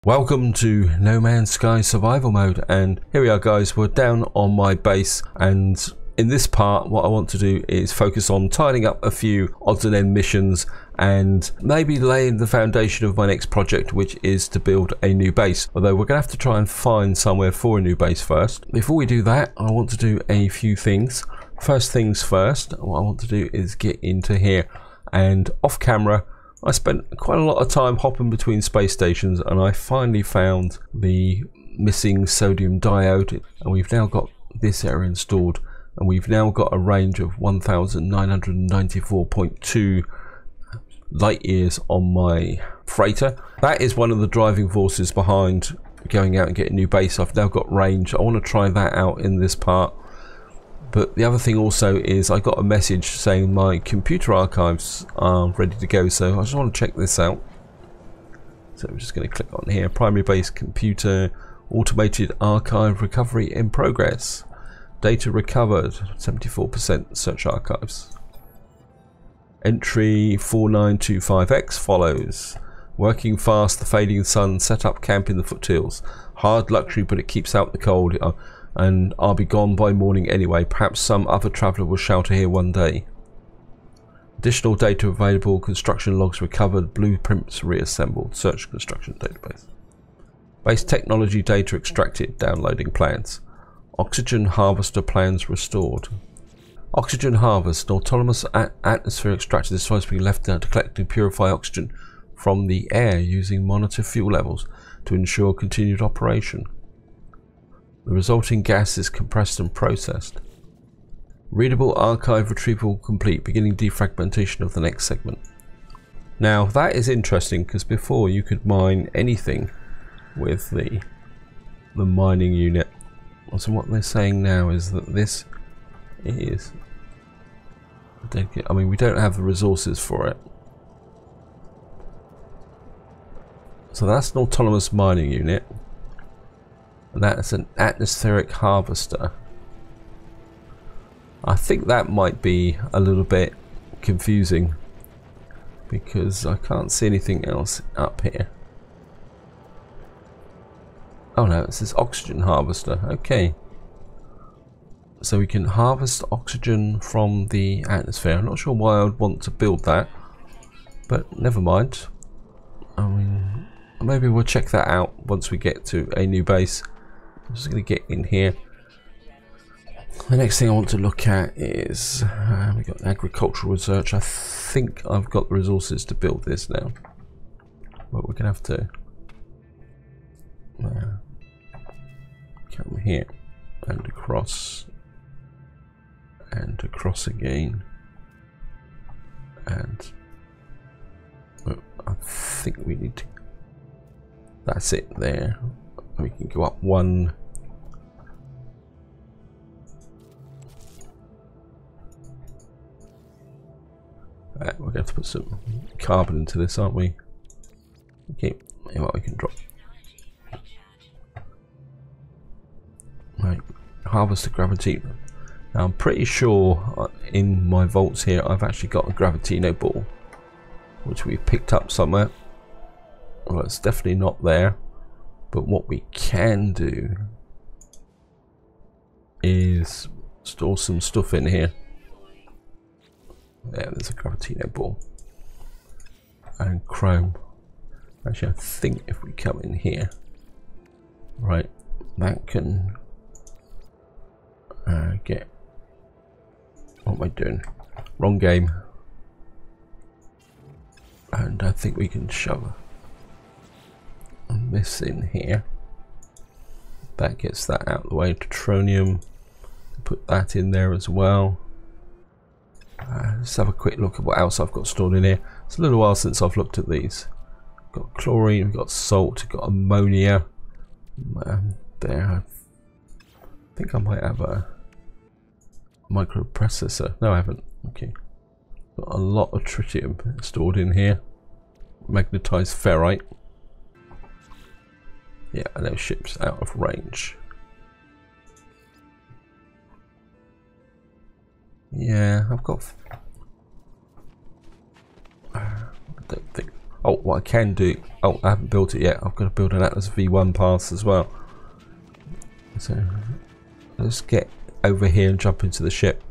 Welcome to No Man's Sky survival mode, and here we are guys, we're down on my base, and in this part what I want to do is focus on tidying up a few odds and end missions and maybe laying the foundation of my next project, which is to build a new base, although we're gonna have to try and find somewhere for a new base first. Before we do that, I want to do a few things. First things first, what I want to do is get into here, and off camera I spent quite a lot of time hopping between space stations, and I finally found the missing sodium diode, and we've now got this area installed, and we've now got a range of 1994.2 light years on my freighter. That is one of the driving forces behind going out and getting a new base. I've now got range. I want to try that out in this part. But the other thing also is I got a message saying my computer archives are ready to go, so I just want to check this out. So I'm just going to click on here, primary base computer, automated archive recovery in progress. Data recovered, 74% search archives. Entry 4925X follows. Working fast, the fading sun, set up camp in the foothills. Hard luxury, but it keeps out the cold. And I'll be gone by morning anyway. Perhaps some other traveller will shelter here one day. Additional data available, construction logs recovered, blueprints reassembled, search construction database. Base technology data extracted, downloading plans. Oxygen harvester plans restored. Oxygen harvest, an autonomous atmosphere extractor. This device being left out to collect and purify oxygen from the air using monitor fuel levels to ensure continued operation. The resulting gas is compressed and processed. Readable archive retrieval complete, beginning defragmentation of the next segment. Now that is interesting, because before you could mine anything with the mining unit. So what they're saying now is that this is, I mean, we don't have the resources for it. So that's an autonomous mining unit. And that's an atmospheric harvester. I think that might be a little bit confusing because I can't see anything else up here. Oh no, it says oxygen harvester. Okay. So we can harvest oxygen from the atmosphere. I'm not sure why I would want to build that, but never mind. I mean, maybe we'll check that out once we get to a new base. I'm just going to get in here. The next thing I want to look at is we got agricultural research. I think I've got the resources to build this now, but we're going to have to come here and across again, and I think we need to. That's it there. We can go up one. Right, we're going to have to put some carbon into this, aren't we? Okay, well, we can drop. Right, harvest the gravity. Now I'm pretty sure in my vaults here I've actually got a Gravitino ball, which we picked up somewhere. Well, it's definitely not there. But what we can do is store some stuff in here. There, there's a Gravitino ball. And chrome. Actually, I think if we come in here, right, that can get... What am I doing? Wrong game. And I think we can shove this in here. That gets that out of the way. Petroleum, put that in there as well. Let's have a quick look at what else I've got stored in here. It's a little while since I've looked at these. We've got chlorine, we've got salt, we've got ammonia. There, I think I might have a microprocessor. No, I haven't. Okay, got a lot of tritium stored in here. Magnetized ferrite. Yeah, I know ship's out of range. Yeah, I've got... I don't think... Oh, Oh, what I can do, oh, I haven't built it yet. I've got to build an Atlas V1 pass as well. So let's get over here and jump into the ship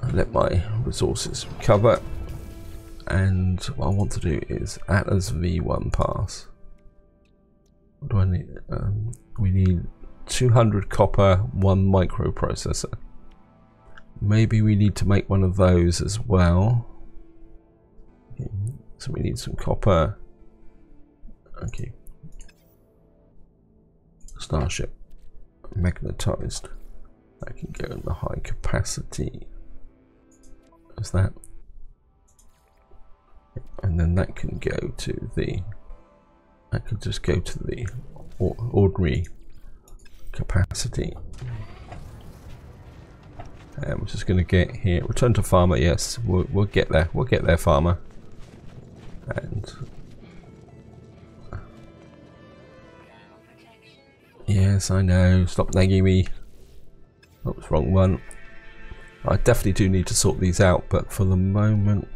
and let my resources recover. And what I want to do is Atlas V1 pass. What do I need? We need 200 copper, 1 microprocessor. Maybe we need to make one of those as well. Okay, so we need some copper. Okay. Starship. Magnetized. I can go in the high capacity. Is that? And then that can go to the, that could just go to the ordinary capacity. And we're just going to get here, return to farmer. Yes, we'll get there. We'll get there, farmer. And yes, I know. Stop nagging me. Oops, wrong one. I definitely do need to sort these out, but for the moment,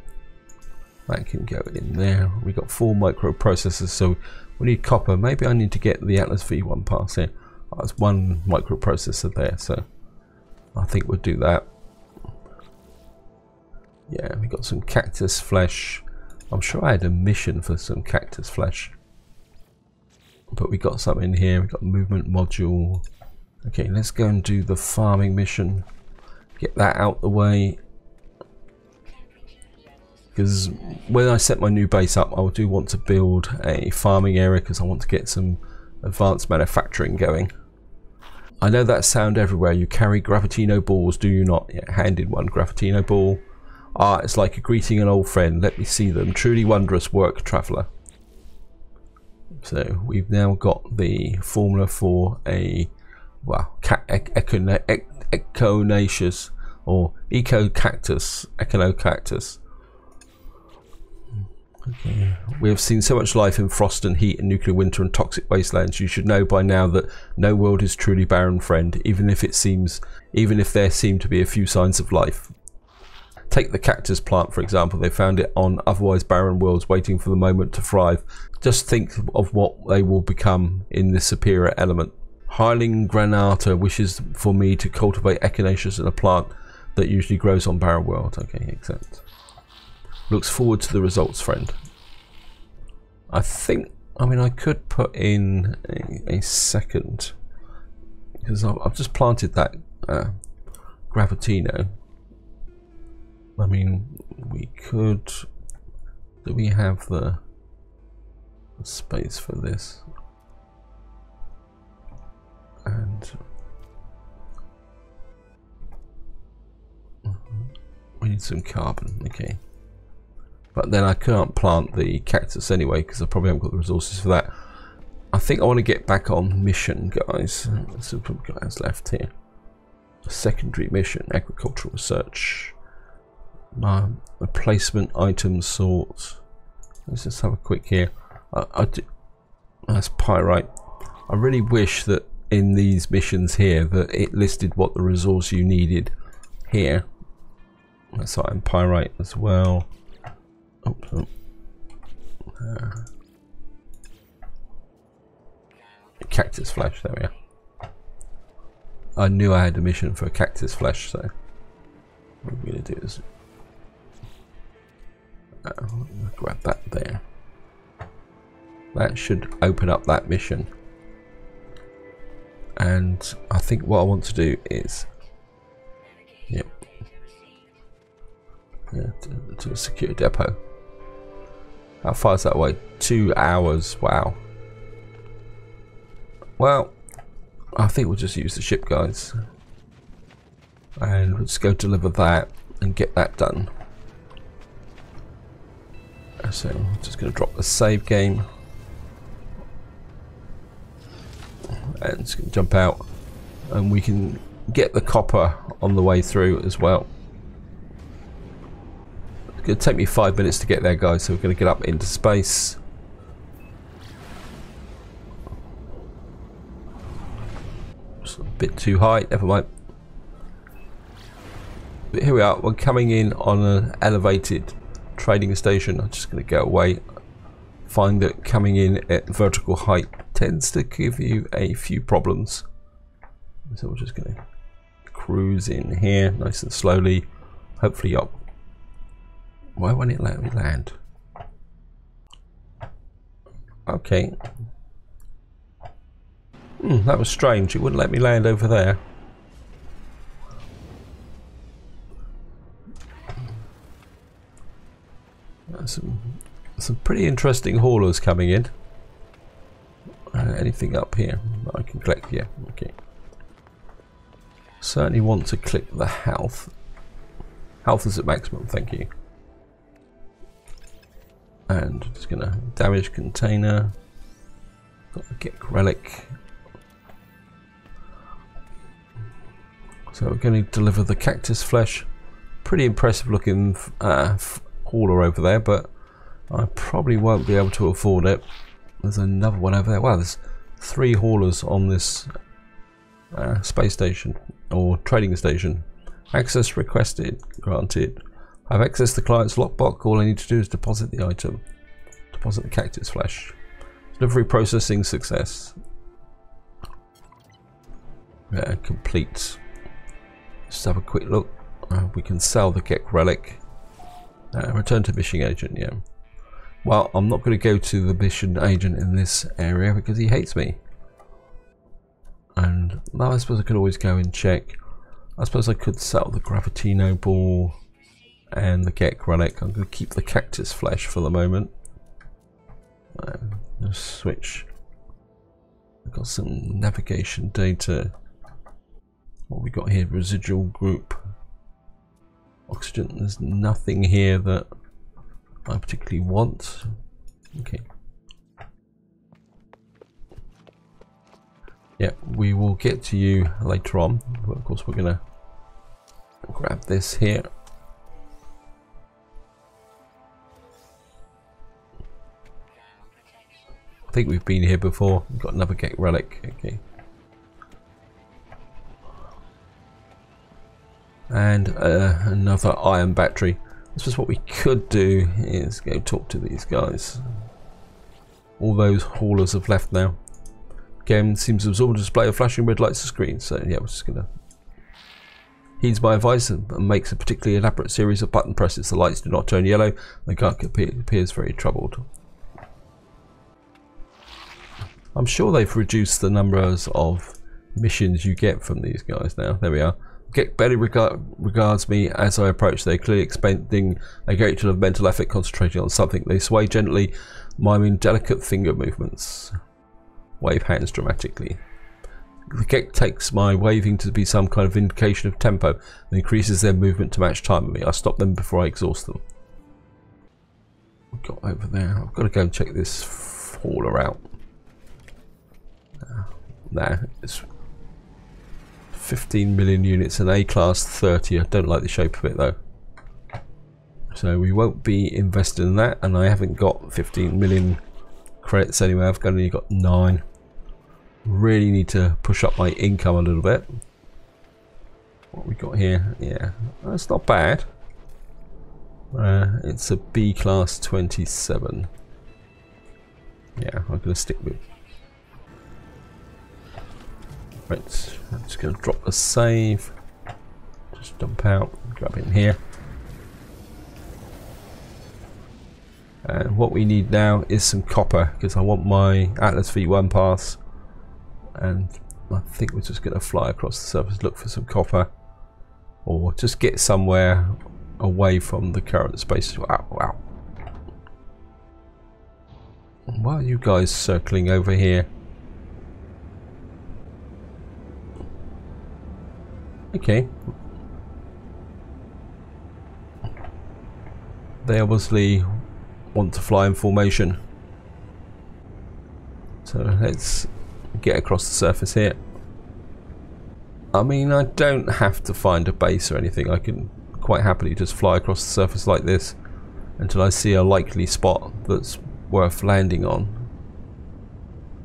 that can go in there. We got 4 microprocessors, so we need copper. Maybe I need to get the Atlas V1 pass here. Oh, there's 1 microprocessor there, so I think we'll do that. Yeah, we got some cactus flesh. I'm sure I had a mission for some cactus flesh, but we got some in here. We got movement module. Okay, let's go and do the farming mission. Get that out the way. Because when I set my new base up, I do want to build a farming area because I want to get some advanced manufacturing going. I know that sound everywhere. You carry Gravitino balls, do you not? Yeah, handed 1 Gravitino ball. Ah, it's like a greeting an old friend. Let me see them. Truly wondrous work, traveller. So we've now got the formula for a, well, echinaceous or eco-cactus, echinocactus. Okay. We have seen so much life in frost and heat and nuclear winter and toxic wastelands. You should know by now that no world is truly barren, friend, even if there seem to be a few signs of life. Take the cactus plant, for example. They found it on otherwise barren worlds waiting for the moment to thrive. Just think of what they will become in this superior element. Hireling Granata wishes for me to cultivate echinaceous in a plant that usually grows on barren worlds. Okay, accept. Looks forward to the results, friend. I think, I mean, I could put in a second, because I've just planted that Gravitino. I mean, we could, do we have the space for this? And we need some carbon, okay. But then I can't plant the cactus anyway because I probably haven't got the resources for that. I think I want to get back on mission, guys. Let's see what we've got left here. A secondary mission, agricultural research. Replacement item sort. Let's just have a quick here. That's pyrite. I really wish that in these missions here that it listed what the resource you needed here. That's iron pyrite as well. Oops, oh. Cactus flesh, there we are. I knew I had a mission for cactus flesh, so what I'm going to do is grab that there. That should open up that mission. And I think what I want to do is, yep, yeah, to a secure depot. How far is that away? 2 hours. Wow. Well, I think we'll just use the ship, guys, and we'll just go deliver that and get that done. So I'm just going to drop the save game and just gonna jump out, and we can get the copper on the way through as well. It's going to take me 5 minutes to get there, guys, so we're going to get up into space. Just a bit too high, never mind. But here we are, we're coming in on an elevated trading station. I'm just going to go away. find that coming in at vertical height tends to give you a few problems. So we're just going to cruise in here nice and slowly, hopefully up. Why won't it let me land? Okay. That was strange. It wouldn't let me land over there. Some pretty interesting haulers coming in. Anything up here that I can collect? Yeah, okay. Certainly want to click the health. Health is at maximum, thank you. And just gonna damage container. Got the Gek relic. So we're going to deliver the cactus flesh. Pretty impressive looking hauler over there, but I probably won't be able to afford it. There's another one over there. Wow, there's 3 haulers on this space station or trading station. Access requested, granted. I've accessed the client's lockbox. All I need to do is deposit the item. Deposit the cactus flesh. Delivery processing success. Complete. Let's have a quick look. We can sell the Gek relic. Return to mission agent, yeah. Well, I'm not going to go to the mission agent in this area because he hates me. And now I suppose I could always go and check. I suppose I could sell the Gravitino ball and the Gek relic. I'm going to keep the cactus flesh for the moment. Just switch. I've got some navigation data. What we got here? Residual group. Oxygen. There's nothing here that I particularly want. Okay. Yeah, we will get to you later on. But of course, we're gonna grab this here. I think we've been here before. We've got another Gek relic. Okay. And another iron battery. This is what we could do, is go talk to these guys. All those haulers have left now. Game seems to absorb a display of flashing red lights on the screen, so yeah, we're just gonna heeds my advice and makes a particularly elaborate series of button presses. The lights do not turn yellow. The guy appears very troubled. I'm sure they've reduced the numbers of missions you get from these guys now. There we are. Gek barely regards me as I approach. They're clearly expending a great deal of mental effort concentrating on something. They sway gently, miming delicate finger movements. Wave hands dramatically. The Gek takes my waving to be some kind of indication of tempo and increases their movement to match time with me. I stop them before I exhaust them. We've got over there. I've got to go and check this hauler out. Nah, it's 15 million units and A-class 30. I don't like the shape of it though. So we won't be invested in that, and I haven't got 15 million credits anyway. I've only got 9. Really need to push up my income a little bit. What we got here? Yeah, that's not bad. It's a B-class 27. Yeah, I'm going to stick with. Right, I'm just going to drop a save. Just dump out, grab it in here. And what we need now is some copper, because I want my Atlas V1 pass. And I think we're just going to fly across the surface, look for some copper, or just get somewhere away from the current space. Wow, wow. Why are you guys circling over here? Okay. They obviously want to fly in formation. So let's get across the surface here. I mean, I don't have to find a base or anything. I can quite happily just fly across the surface like this until I see a likely spot that's worth landing on.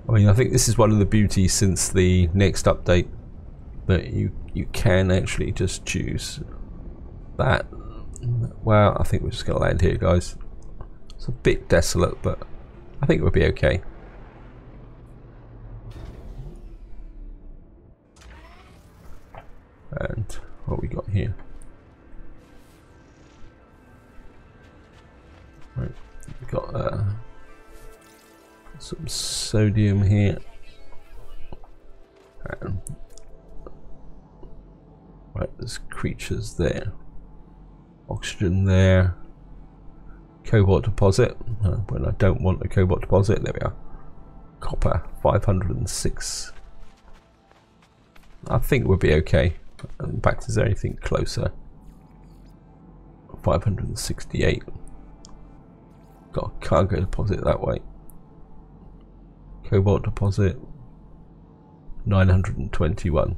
I mean, I think this is one of the beauties since the next update, that you can actually just choose that. Well, I think we're just going to land here, guys. It's a bit desolate, but I think we'll be okay. And what we got here? Right, we've got some sodium here. And right, there's creatures there. Oxygen there. Cobalt deposit. When I don't want a cobalt deposit, there we are. Copper 506. I think we'll be okay. In fact, is there anything closer? 568. Got a cargo deposit that way. Cobalt deposit 921.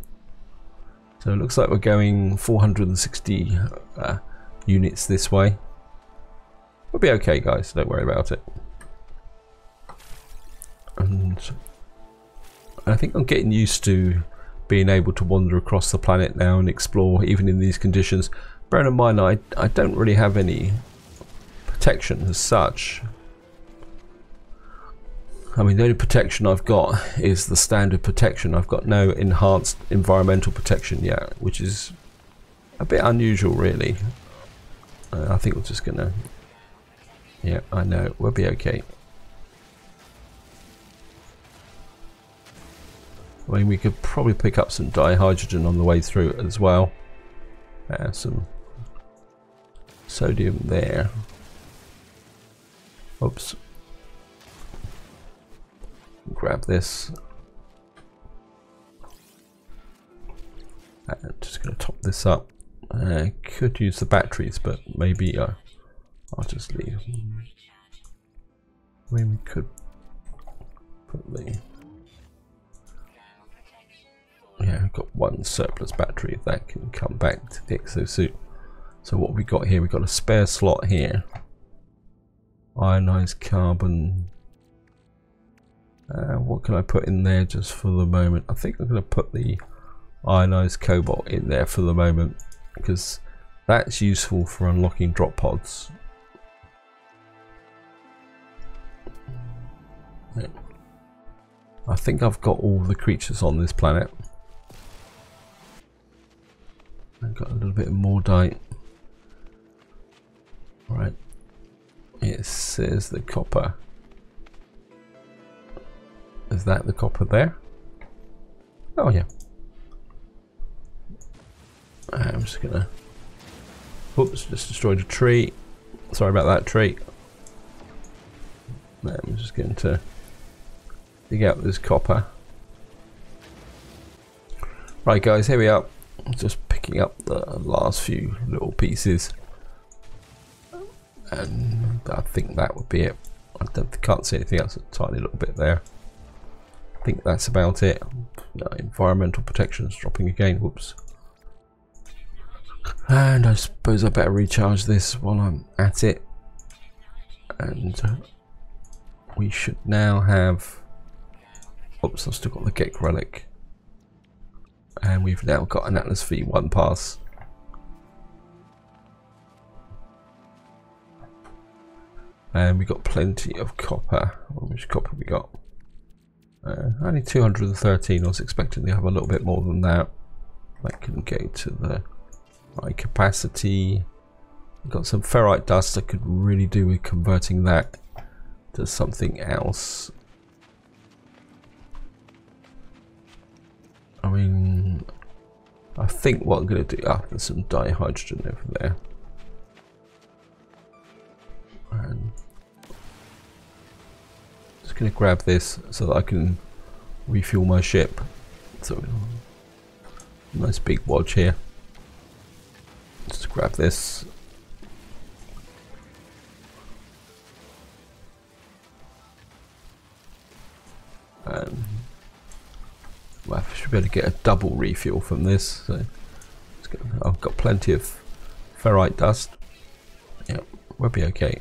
So it looks like we're going 460 units this way. We'll be okay, guys, don't worry about it. And I think I'm getting used to being able to wander across the planet now and explore even in these conditions. Bearing in mind I don't really have any protection as such. I mean, the only protection I've got is the standard protection. I've got no enhanced environmental protection yet, which is a bit unusual really. I think we're just gonna, yeah, I know, we'll be okay. I mean, we could probably pick up some dihydrogen on the way through as well. Some sodium there. Oops. Grab this. And just going to top this up. Could use the batteries, but maybe I'll just leave. I mean, we could put the... Yeah, I've got one surplus battery that can come back to the exosuit. So what we got here, we've got a spare slot here. Ionized carbon. What can I put in there just for the moment? I think I'm going to put the ionized cobalt in there for the moment, because that's useful for unlocking drop pods. Yeah. I think I've got all the creatures on this planet. I've got a little bit more dye. Right. It says the copper. Is that the copper there? Oh yeah. I'm just gonna... Oops, just destroyed a tree. Sorry about that tree. I'm just going to dig out this copper. Right guys, here we are. Just picking up the last few little pieces. And I think that would be it. Can't see anything else, a tiny little bit there. I think that's about it. No, environmental protection is dropping again. Whoops. And I suppose I better recharge this while I'm at it. And we should now have... Oops, I've still got the Gek relic. And we've now got an Atlas V1 pass. And we got plenty of copper. How much copper we got? Only 213. I was expecting to have a little bit more than that. That can go to the high capacity. We've got some ferrite dust. I could really do with converting that to something else. I mean, I think what I'm going to do... there's some dihydrogen over there. And just going to grab this so that I can refuel my ship. So, nice big wodge here. Just grab this. And well, I should be able to get a double refuel from this. So I've got plenty of ferrite dust. Yep, we'll be okay.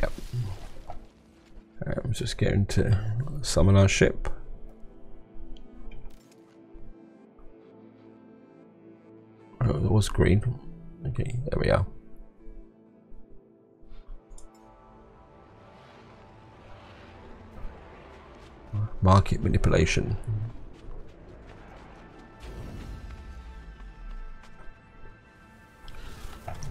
Yep. I'm just going to summon our ship. Oh, it was green. Okay, there we are. Market manipulation.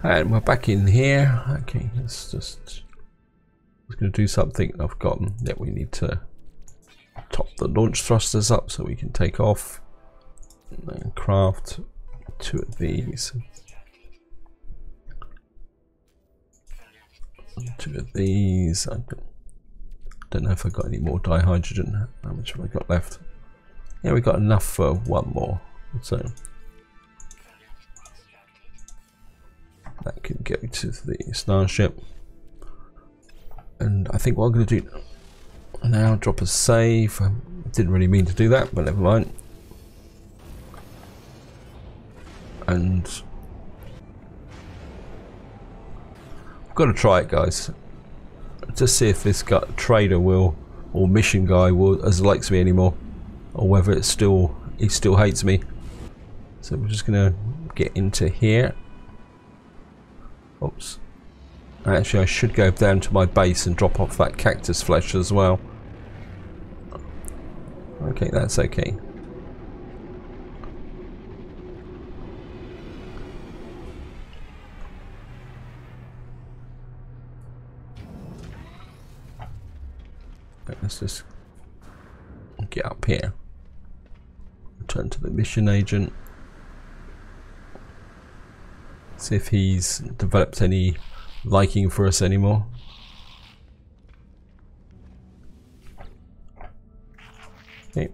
And we're back in here. Okay, let's just... I was going to do something I've forgotten. Yeah, we need to top the launch thrusters up so we can take off. And craft 2 of these. 2 of these. I don't know if I got any more dihydrogen. How much have I got left? Yeah, we got enough for 1 more. So that can go to the starship. And I think what I'm going to do now, drop a save. I didn't really mean to do that, but never mind. And I've got to try it, guys. Just see if this trader will, or mission guy will, as likes me anymore, or whether it's still, he still hates me. So we're just gonna get into here. Oops. Actually, I should go down to my base and drop off that cactus flesh as well. Okay, that's okay. Let's just get up here. Return to the mission agent. See if he's developed any liking for us anymore. Okay.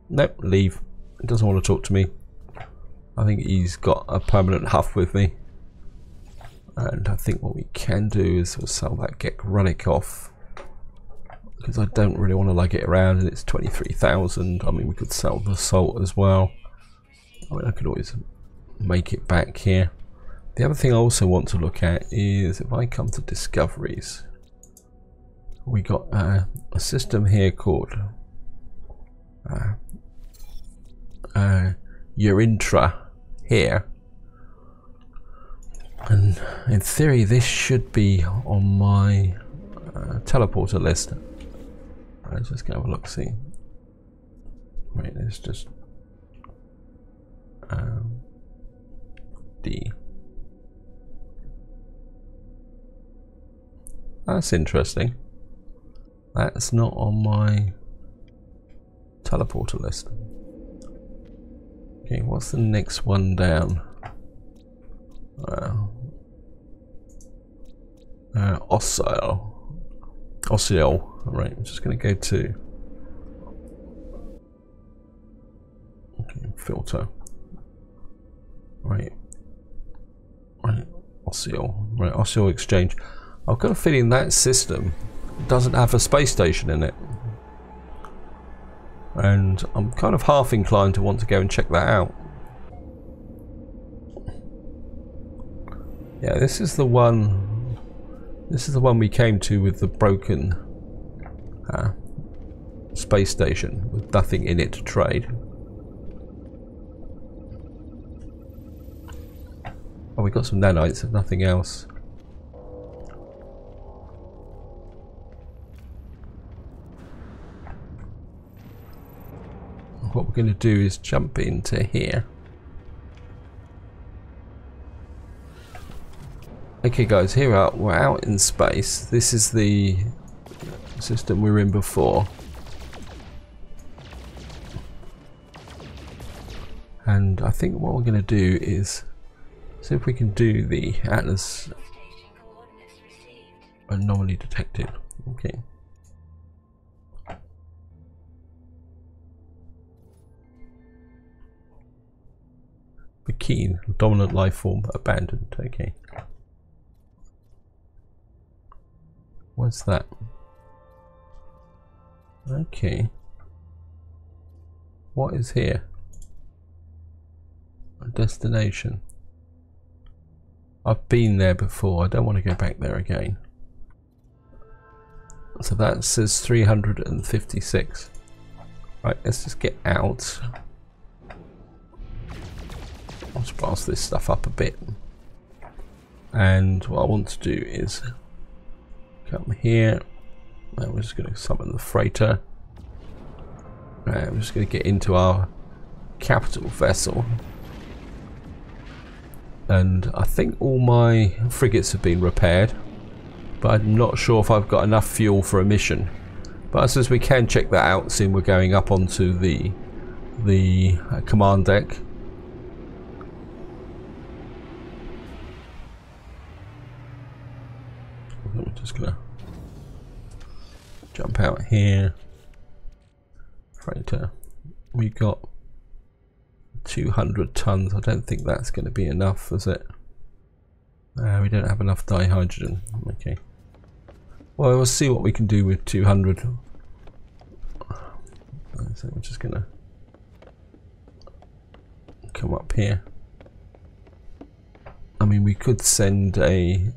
Nope, leave. He doesn't want to talk to me. I think he's got a permanent huff with me. And I think what we can do is we'll sell that Get Relic off. Because I don't really want to lug it around, and it's 23,000. I mean, we could sell the salt as well. I mean, I could always make it back here. The other thing I also want to look at is if I come to discoveries, we got a system here called Urintra here, and in theory this should be on my teleporter list. Let's just go have a look, see. Right, let's just D. That's interesting. That's not on my teleporter list. Okay, what's the next one down? Oscil. Alright, I'm just going to go to filter. Right, Oscil. Right, Oscil exchange. I've got a feeling that system doesn't have a space station in it, and I'm kind of half inclined to want to go and check that out. Yeah, this is the one. This is the one we came to with the broken space station with nothing in it to trade. Oh, we got some nanites and nothing else. What we're going to do is jump into here. Okay guys, here we're out in space. This is the system we were in before. And I think what we're going to do is see if we can do the Atlas anomaly detected. Okay. Keen, dominant life form abandoned. Okay. What's that? Okay. What is here? A destination. I've been there before. I don't want to go back there again. So that says 356. Right, let's just get out. Let's blast this stuff up a bit. And what I want to do is come here. And we're just going to summon the freighter. Right, I'm just going to get into our capital vessel. And I think all my frigates have been repaired, but I'm not sure if I've got enough fuel for a mission. But I suppose we can check that out, seeing we're going up onto the command deck. I'm just gonna jump out here. Freighter, we got 200 tons. I don't think that's going to be enough, is it? We don't have enough dihydrogen. Okay. Well, we'll see what we can do with 200. So we're just gonna come up here. I mean, we could send a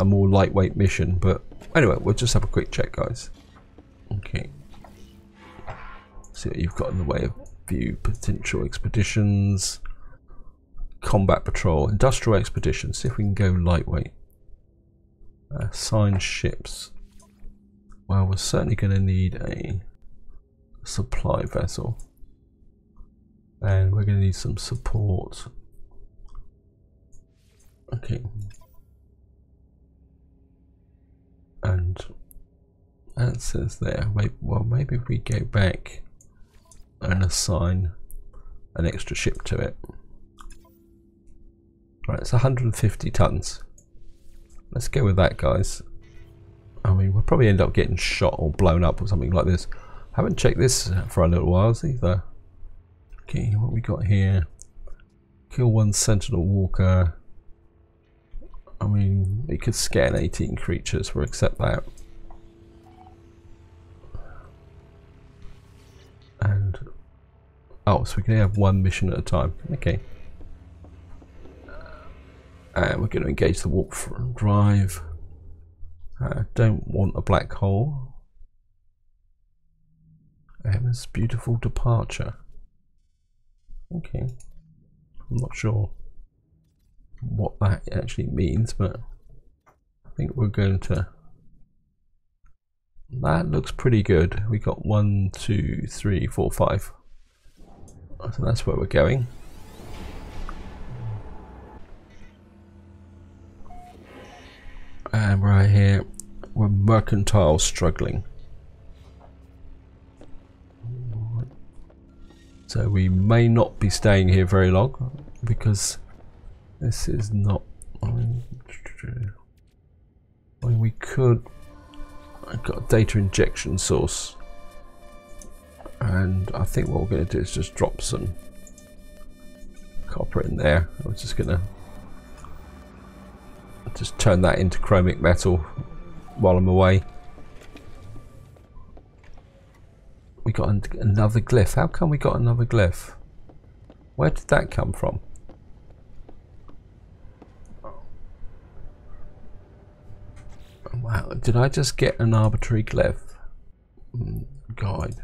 more lightweight mission, but anyway, we'll just have a quick check, guys. Okay. See what you've got in the way of view potential expeditions, combat patrol, industrial expeditions. See if we can go lightweight. Assigned ships. Well, we're certainly going to need a supply vessel, and we're going to need some support. Okay. And that says there, well, maybe if we go back and assign an extra ship to it. Right, it's 150 tons. Let's go with that, guys. I mean, we'll probably end up getting shot or blown up or something like this. Haven't checked this for a little while either. Okay, what we got here? Kill one sentinel walker. I mean, we could scan 18 creatures. We'll accept that. And oh, so we can have one mission at a time. Okay. And we're going to engage the warp drive. Don't want a black hole. Emma's beautiful departure. Okay. I'm not sure what that actually means, but I think we're going to. That looks pretty good. We got 1, 2, 3, 4, 5. So that's where we're going. And right here, we're mercantile struggling. So we may not be staying here very long because this is not. I mean, we could. I've got a data injection source, and I think what we're going to do is just drop some copper in there. I'm just going to just turn that into chromic metal while I'm away. We got another glyph. How come we got another glyph? Where did that come from? Wow, did I just get an arbitrary glyph? God.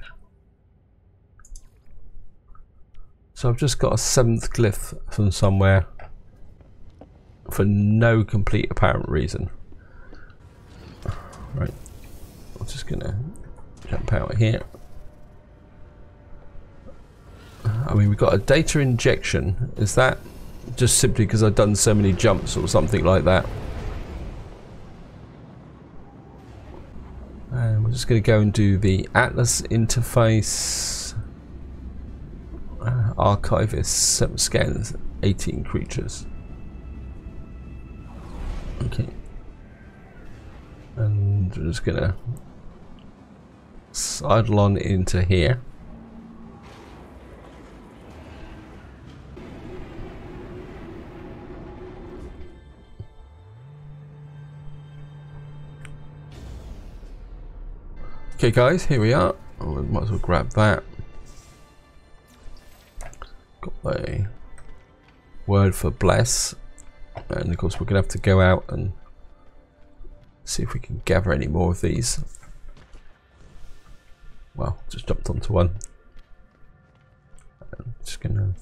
So I've just got a 7th glyph from somewhere for no complete apparent reason. Right, I'm just gonna jump out here. I mean, we've got a data injection. Is that just simply because I've done so many jumps or something like that? And we're just going to go and do the Atlas interface. Archivist, 7 scans, 18 creatures. Okay. And we're just going to sidle on into here. Okay guys, here we are. Oh, we might as well grab that. Got a word for bless. And of course we're going to have to go out and see if we can gather any more of these. Well, just jumped onto one. I'm just going to...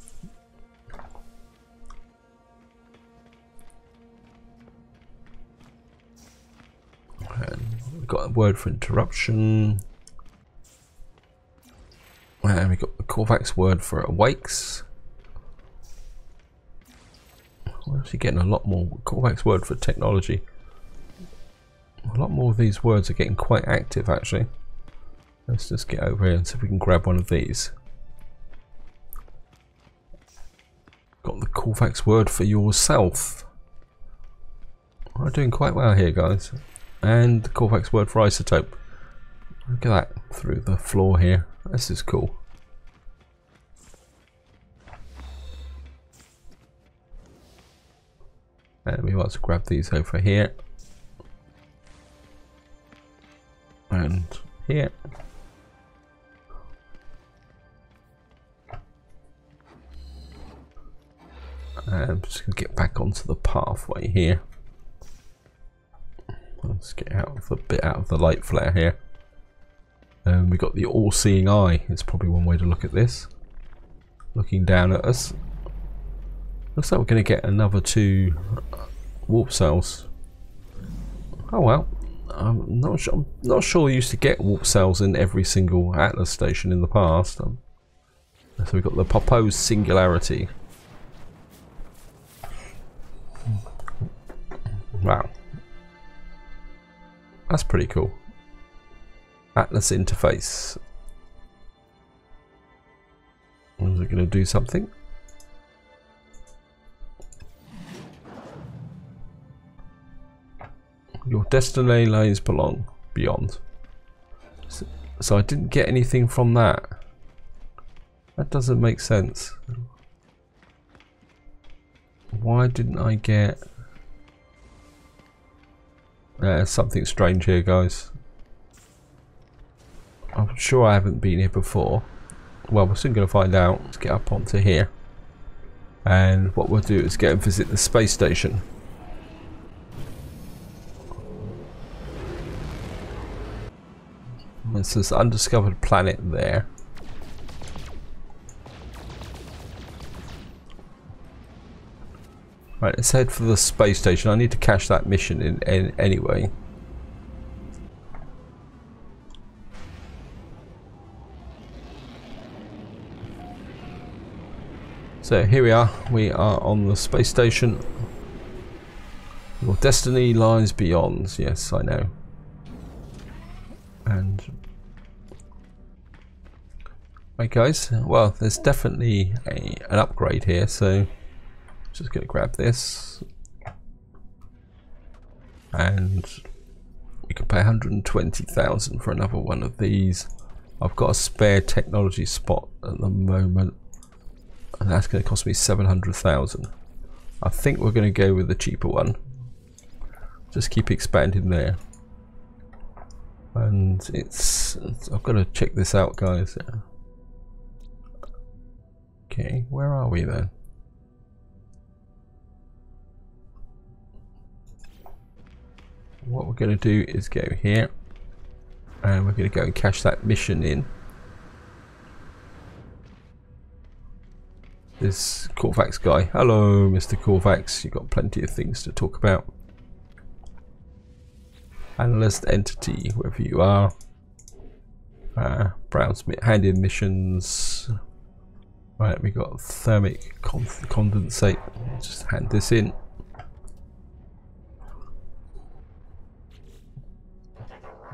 And we've got a word for interruption. And we got the Korvax word for awakes. We're actually getting a lot more. Korvax word for technology. A lot more of these words are getting quite active actually. Let's just get over here and see if we can grab one of these. Got the Korvax word for yourself. We're doing quite well here, guys. And the Korvax word for isotope. Look at that through the floor here. This is cool. And we want to grab these over here. And here. And I'm just going to get back onto the pathway here. Let's get out of a bit out of the light flare here. And we got the all-seeing eye. It's probably one way to look at this. Looking down at us. Looks like we're going to get another 2 warp cells. Oh well. I'm not sure we used to get warp cells in every single Atlas station in the past. So we've got the proposed singularity. Wow. That's pretty cool. Atlas interface. Is it going to do something? Your destiny lies beyond. So I didn't get anything from that. That doesn't make sense. Why didn't I get... something strange here, guys. I'm sure I haven't been here before. Well, we're soon going to find out. Let's get up onto here. And what we'll do is go and visit the space station. There's this undiscovered planet there. Right, let's head for the space station. I need to cache that mission in anyway. So here we are. We are on the space station. Your destiny lies beyond. Yes, I know. And right, guys. Well, there's definitely an upgrade here. So just going to grab this, and we can pay 120,000 for another one of these. I've got a spare technology spot at the moment, and that's going to cost me 700,000. I think we're going to go with the cheaper one. Just keep expanding there. And I've got to check this out, guys. Okay, where are we then? What we're going to do is go here, and we're going to go and cache that mission in. This Korvax guy. Hello, Mr. Korvax. You've got plenty of things to talk about. Analyst entity, wherever you are. Browse hand-in missions. Right, we got thermic condensate. Just hand this in.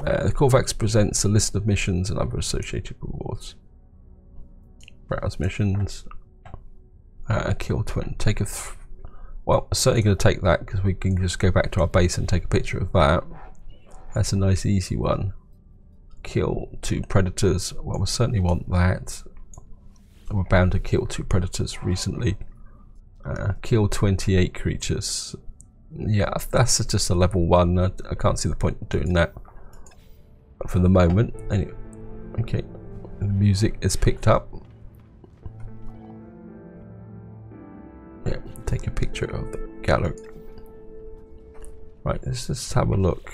The Korvax presents a list of missions and other associated rewards. Browse missions. Kill twin. Take a. Well, I'm certainly going to take that because we can just go back to our base and take a picture of that. That's a nice easy one. Kill 2 predators. Well, we certainly want that. We're bound to kill 2 predators recently. Kill 28 creatures. Yeah, that's just a level 1. I can't see the point of doing that for the moment. Anyway, okay. The music is picked up. Yeah, take a picture of the gallery. Right, let's just have a look.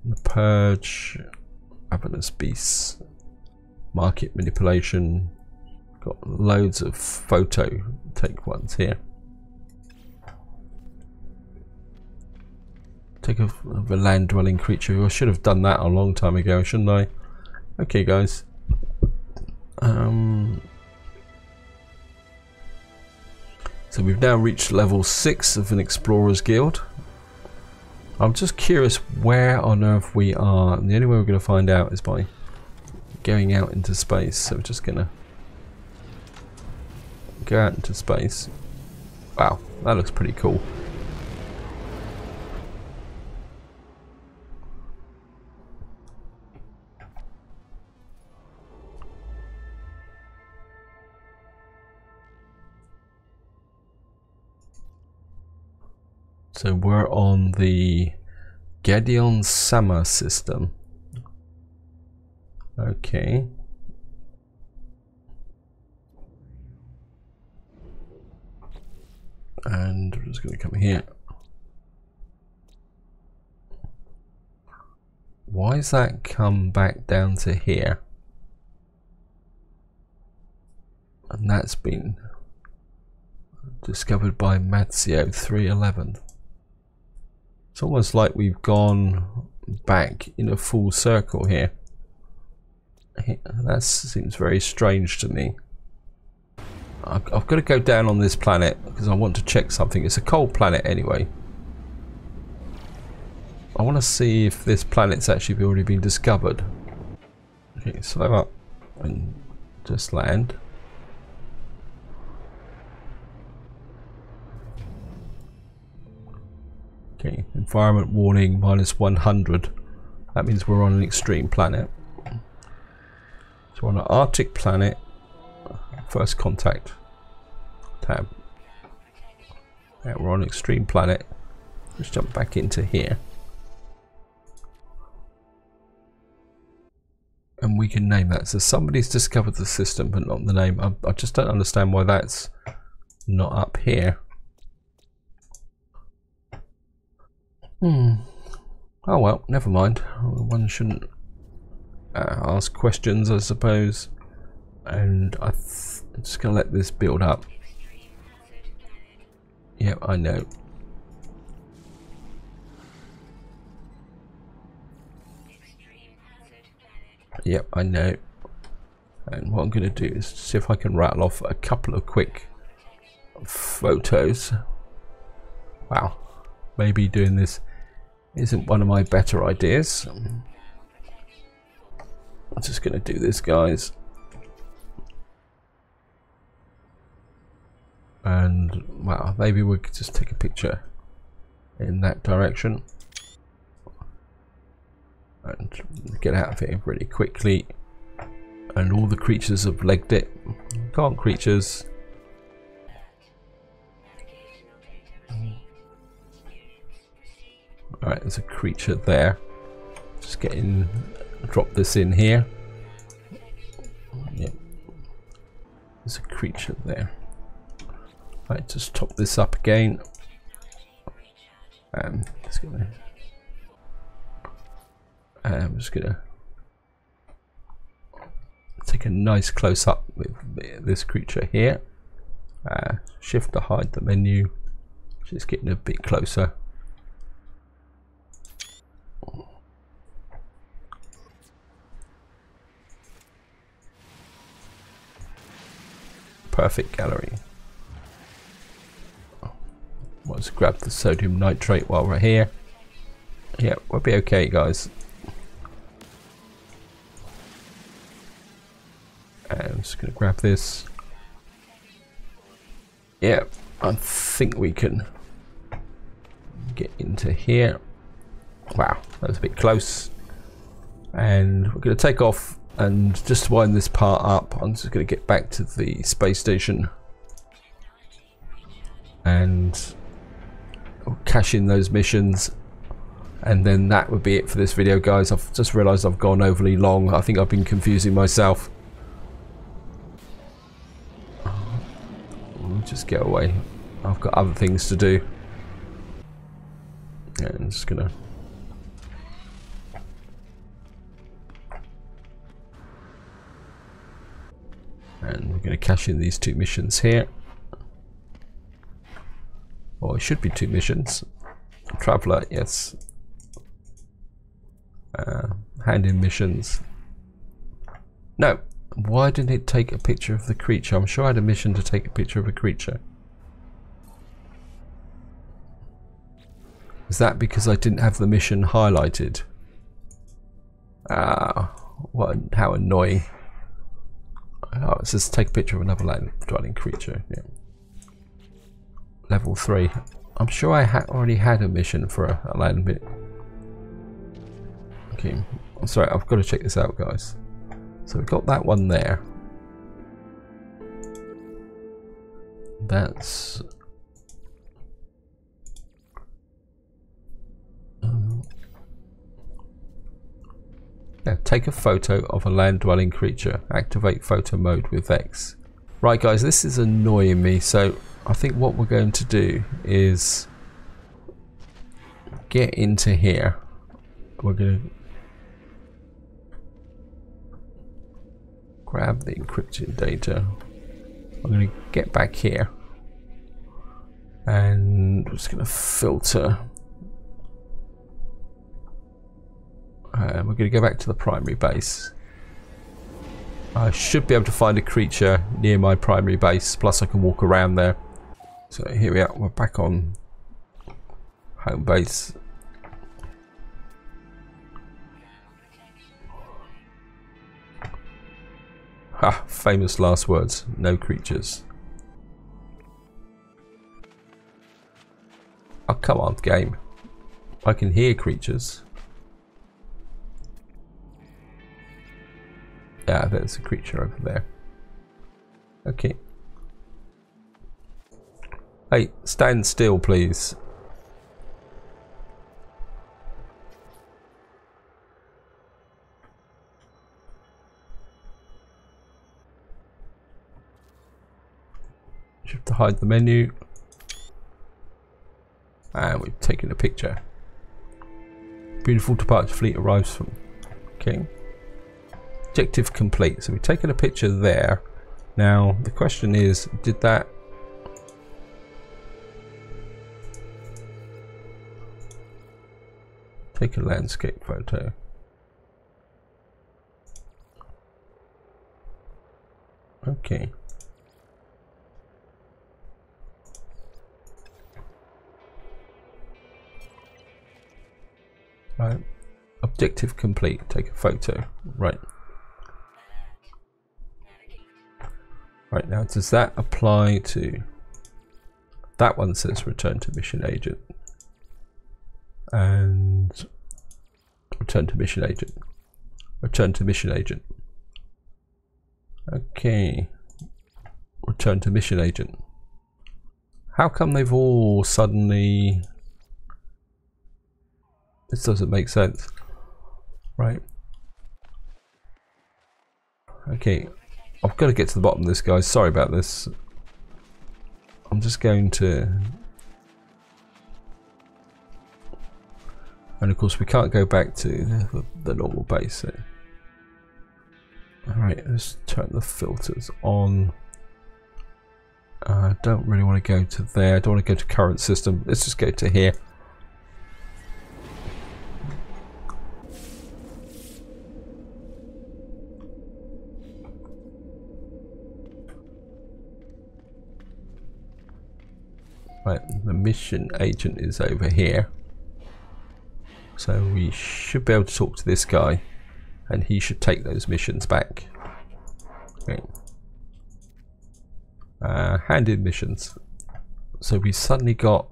The Purge, Ravenous Beasts, Market Manipulation. Got loads of photo take ones here. Take a land dwelling creature. I should have done that a long time ago, shouldn't I? Okay, guys. So we've now reached level 6 of an Explorer's Guild. I'm just curious where on earth we are, and the only way we're going to find out is by going out into space. So we're just going to go out into space. Wow, that looks pretty cool. So we're on the Gedeon Sama system. Okay. And we're just going to come here. Why has that come back down to here? And that's been discovered by Mazzio 311. It's almost like we've gone back in a full circle here. That seems very strange to me. I've got to go down on this planet because I want to check something. It's a cold planet anyway. I want to see if this planet's actually already been discovered. Okay, slow up and just land. Okay, environment warning -100. That means we're on an extreme planet. So we're on an Arctic planet. First contact tab. Yeah, we're on an extreme planet. Let's jump back into here. And we can name that. So somebody's discovered the system but not the name. I just don't understand why that's not up here. Oh well, never mind. One shouldn't ask questions, I suppose. And I'm just gonna let this build up. Yep, I know. Yep, I know. And what I'm gonna do is see if I can rattle off a couple of quick photos. Wow, maybe doing this isn't one of my better ideas. I'm just gonna do this, guys. And wow, maybe we could just take a picture in that direction and get out of here really quickly. And all the creatures have legged it. Can't creatures. Alright, there's a creature there. Just drop this in here. Yep. There's a creature there. Right, just top this up again. I'm just gonna take a nice close up with this creature here. Shift to hide the menu. Just getting a bit closer. Perfect gallery. Let's grab the sodium nitrate while we're here. Yeah, we'll be okay, guys. And I'm just going to grab this. Yeah, I think we can get into here. Wow, that was a bit close. And we're going to take off, and just to wind this part up, I'm just going to get back to the space station and cash in those missions, and then that would be it for this video, guys. I've just realized I've gone overly long. I think I've been confusing myself. Just get away. I've got other things to do. Yeah, I'm just gonna and we're gonna cash in these 2 missions here. Or it should be 2 missions. Traveller, yes. Hand in missions. No. Why didn't it take a picture of the creature? I'm sure I had a mission to take a picture of a creature. Is that because I didn't have the mission highlighted? Ah, how annoying. Oh, it says take a picture of another land dwelling creature. Yeah. Level 3. I'm sure I already had a mission for a land bit. Okay, I'm sorry, I've got to check this out, guys. So we've got that one there. That's yeah, take a photo of a land dwelling creature. Activate photo mode with X. Right guys, this is annoying me, so I think what we're going to do is get into here. We're going to grab the encrypted data. I'm going to get back here and I'm just going to filter. We're going to go back to the primary base. I should be able to find a creature near my primary base, plus I can walk around there. So here we are, we're back on home base. Ha, famous last words, no creatures. Oh, come on, game. I can hear creatures. Yeah, there's a creature over there. Okay. Hey, stand still, please. You have to hide the menu. And we've taken a picture. Beautiful departure fleet arrives from... Okay. Objective complete. So we've taken a picture there. Now the question is, did that take a landscape photo? Okay. Right. Objective complete. Take a photo. Right. Right, now does that apply to that one? Says return to mission agent and return to mission agent, return to mission agent. Okay, return to mission agent. How come they've all suddenly... This doesn't make sense. Right. Okay. I've got to get to the bottom of this, guys. Sorry about this. I'm just going to... And of course we can't go back to the normal base. So. Alright, let's turn the filters on. I don't really want to go to there. I don't want to go to current system. Let's just go to here. Right, the mission agent is over here. So we should be able to talk to this guy and he should take those missions back. Okay. Hand in missions. So we suddenly got...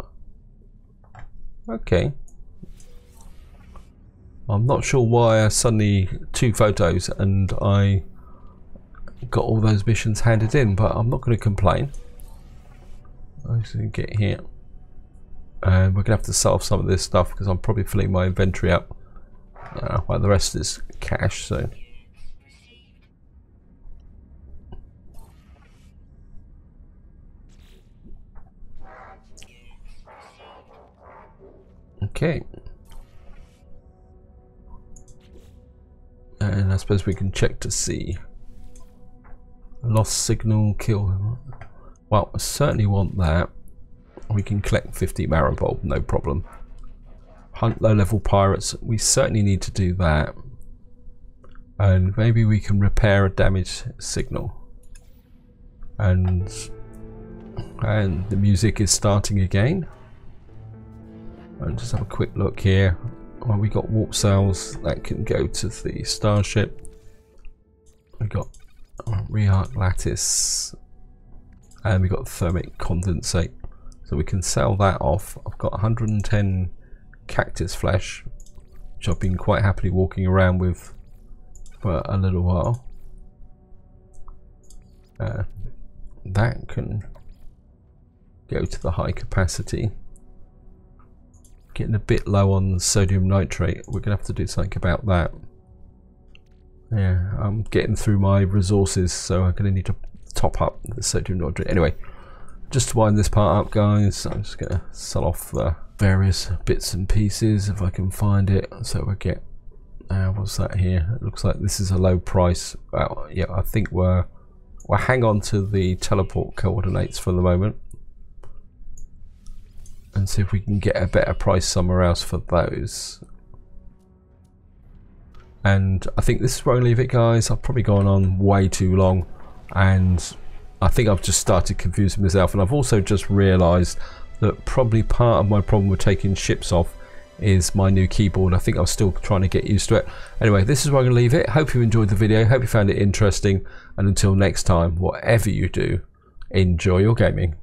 Okay. I'm not sure why I suddenly 2 photos and I got all those missions handed in, but I'm not going to complain. I'm just going to get here. And we're going to have to solve some of this stuff because I'm probably filling my inventory up. While the rest is cash, so... Okay. And I suppose we can check to see. Lost signal, kill. Well, I certainly want that. We can collect 50 Maribol, no problem. Hunt low-level pirates. We certainly need to do that. and maybe we can repair a damaged signal. And the music is starting again. And just have a quick look here. Well, we got warp cells that can go to the starship. We got re-arc lattice, and we got thermic condensate, so we can sell that off. I've got 110 cactus flesh, which I've been quite happily walking around with for a little while. That can go to the high capacity. Getting a bit low on sodium nitrate. We're gonna have to do something about that. Yeah, I'm getting through my resources, so I'm gonna need to top up the sodium nitrate. Anyway, just to wind this part up, guys, I'm just gonna sell off the various bits and pieces if I can find it. So we get what's that here? It looks like this is a low price. Well, yeah, I think we'll hang on to the teleport coordinates for the moment and see if we can get a better price somewhere else for those. And I think this is where I leave it, guys. I've probably gone on way too long, and I think I've just started confusing myself, and I've also just realized that probably part of my problem with taking ships off is my new keyboard. I think I'm still trying to get used to it. Anyway, this is where I'm going to leave it. Hope you enjoyed the video, hope you found it interesting, and until next time, whatever you do, enjoy your gaming.